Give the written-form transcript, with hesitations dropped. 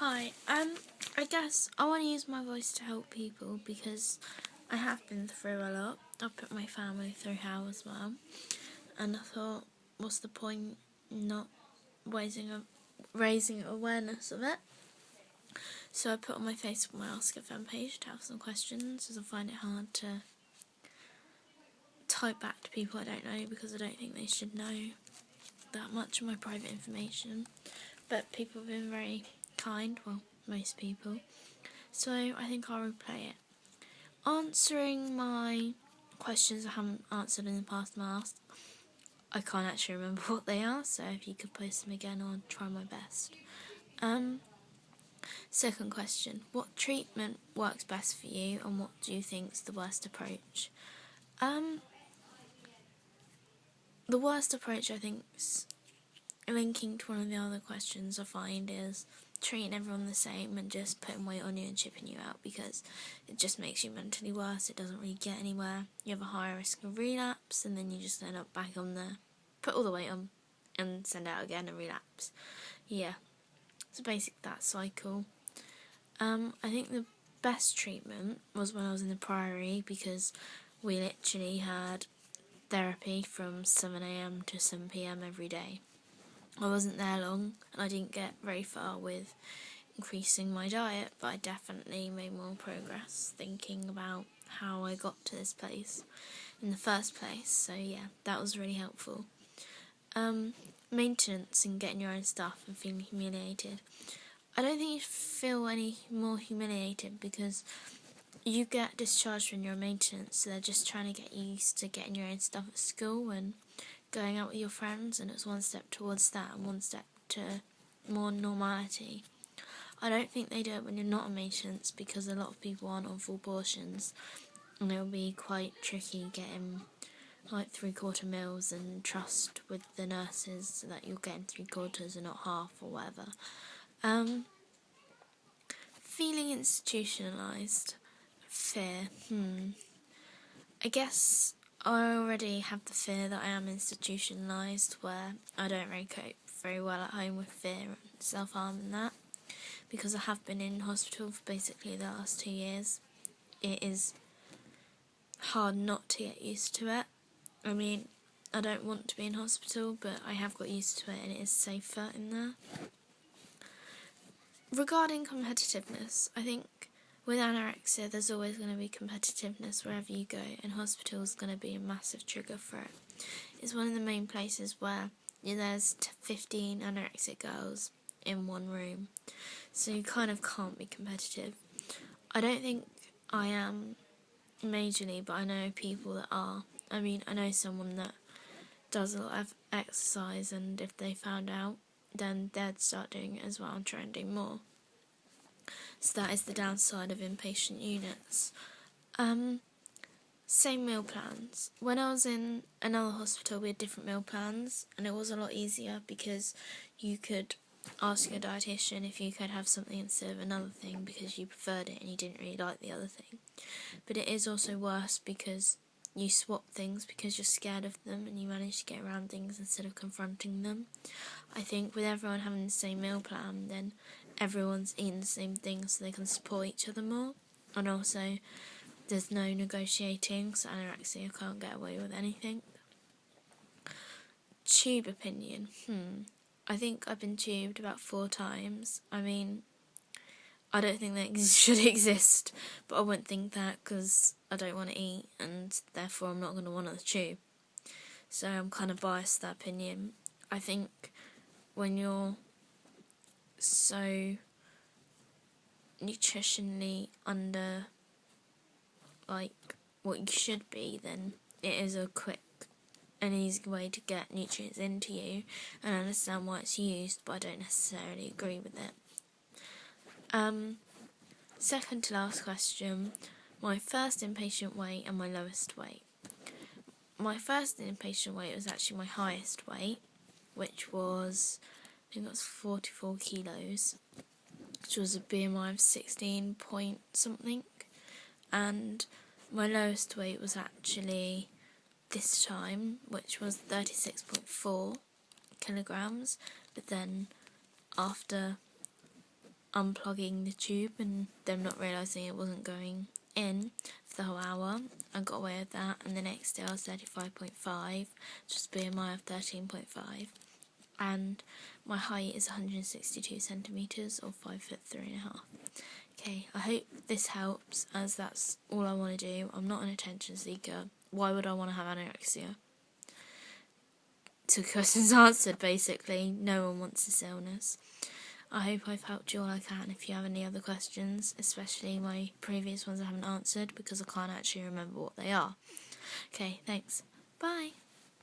Hi, I guess I want to use my voice to help people because I have been through a lot. I put my family through hell as well, and I thought, what's the point not raising awareness of it? So I put on my Facebook my Ask a Fan page to have some questions, as I find it hard to type back to people I don't know because I don't think they should know that much of my private information. But people have been very kind, well, most people. So I think I'll replay it. Answering my questions I haven't answered in the past mask. I can't actually remember what they are, so if you could post them again, I'll try my best. Second question. What treatment works best for you and what do you think is the worst approach? The worst approach, I think, linking to one of the other questions I find, is treating everyone the same and just putting weight on you and chipping you out, because it just makes you mentally worse. It doesn't really get anywhere. You have a higher risk of relapse, and then you just end up back on there, put all the weight on and send out again and relapse. Yeah, so basically that cycle. I think the best treatment was when I was in the Priory, because we literally had therapy from 7 a.m. to 7 p.m. every day. I wasn't there long and I didn't get very far with increasing my diet, but I definitely made more progress thinking about how I got to this place in the first place. So yeah, that was really helpful. Maintenance and getting your own stuff and feeling humiliated. I don't think you feel any more humiliated because you get discharged when you're on maintenance, so they're just trying to get you used to getting your own stuff at school and going out with your friends, and it's one step towards that and one step to more normality. I don't think they do it when you're not on maintenance, because a lot of people aren't on full portions and it'll be quite tricky getting like 3/4 meals and trust with the nurses that you're getting 3/4 and not half or whatever. Feeling institutionalised. Fear. I guess I already have the fear that I am institutionalised, where I don't really cope very well at home with fear and self-harm and that, because I have been in hospital for basically the last 2 years. It is hard not to get used to it. I mean, I don't want to be in hospital, but I have got used to it and it is safer in there. Regarding competitiveness, I think with anorexia there's always going to be competitiveness wherever you go, and hospital is going to be a massive trigger for it. It's one of the main places where there's 15 anorexic girls in one room, so you kind of can't be competitive. I don't think I am majorly, but I know people that are. I mean, I know someone that does a lot of exercise, and if they found out, then they'd start doing it as well and try and do more. So that is the downside of inpatient units. Same meal plans. When I was in another hospital, we had different meal plans, and it was a lot easier because you could ask your dietitian if you could have something instead of another thing because you preferred it and you didn't really like the other thing. But it is also worse because you swap things because you're scared of them and you manage to get around things instead of confronting them. I think with everyone having the same meal plan, then everyone's eating the same thing so they can support each other more. And also, there's no negotiating, so anorexia can't get away with anything. Tube opinion. I think I've been tubed about 4 times. I mean, I don't think that should exist, but I wouldn't think that because I don't want to eat, and therefore I'm not going to want the tube. So I'm kind of biased to that opinion. I think when you're so nutritionally under like what you should be, then it is a quick and easy way to get nutrients into you, and I understand why it's used, but I don't necessarily agree with it. Second to last question, my first inpatient weight and my lowest weight. My first inpatient weight was actually my highest weight, which was, I think it was 44 kilos, which was a BMI of 16 point something, and my lowest weight was actually this time, which was 36.4 kilograms, but then after unplugging the tube and them not realising it wasn't going in for the whole hour. I got away with that, and the next day I was 35.5, just BMI of 13.5, and my height is 162 centimetres or 5'3.5". Okay, I hope this helps, as that's all I want to do. I'm not an attention seeker. Why would I want to have anorexia? 2 questions answered, basically. No one wants this illness. I hope I've helped you all I can. If you have any other questions, especially my previous ones I haven't answered because I can't actually remember what they are. Okay, thanks. Bye.